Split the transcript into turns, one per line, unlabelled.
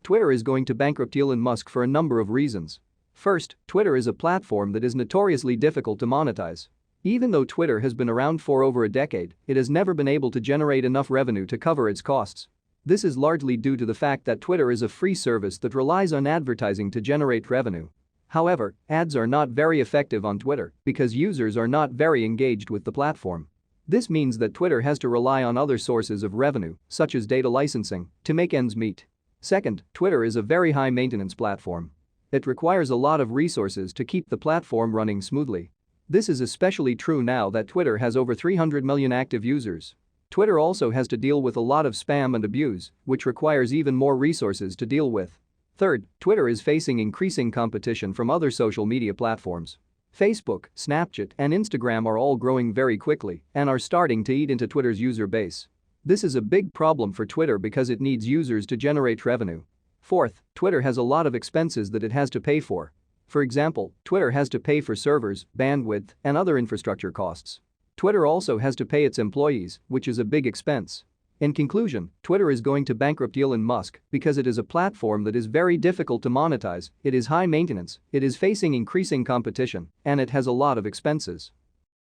Twitter is going to bankrupt Elon Musk for a number of reasons. First, Twitter is a platform that is notoriously difficult to monetize. Even though Twitter has been around for over a decade, it has never been able to generate enough revenue to cover its costs. This is largely due to the fact that Twitter is a free service that relies on advertising to generate revenue. However, ads are not very effective on Twitter because users are not very engaged with the platform. This means that Twitter has to rely on other sources of revenue, such as data licensing, to make ends meet. Second, Twitter is a very high-maintenance platform. It requires a lot of resources to keep the platform running smoothly. This is especially true now that Twitter has over 300 million active users. Twitter also has to deal with a lot of spam and abuse, which requires even more resources to deal with. Third, Twitter is facing increasing competition from other social media platforms. Facebook, Snapchat, and Instagram are all growing very quickly and are starting to eat into Twitter's user base. This is a big problem for Twitter because it needs users to generate revenue. Fourth, Twitter has a lot of expenses that it has to pay for. For example, Twitter has to pay for servers, bandwidth, and other infrastructure costs. Twitter also has to pay its employees, which is a big expense. In conclusion, Twitter is going to bankrupt Elon Musk because it is a platform that is very difficult to monetize, it is high maintenance, it is facing increasing competition, and it has a lot of expenses.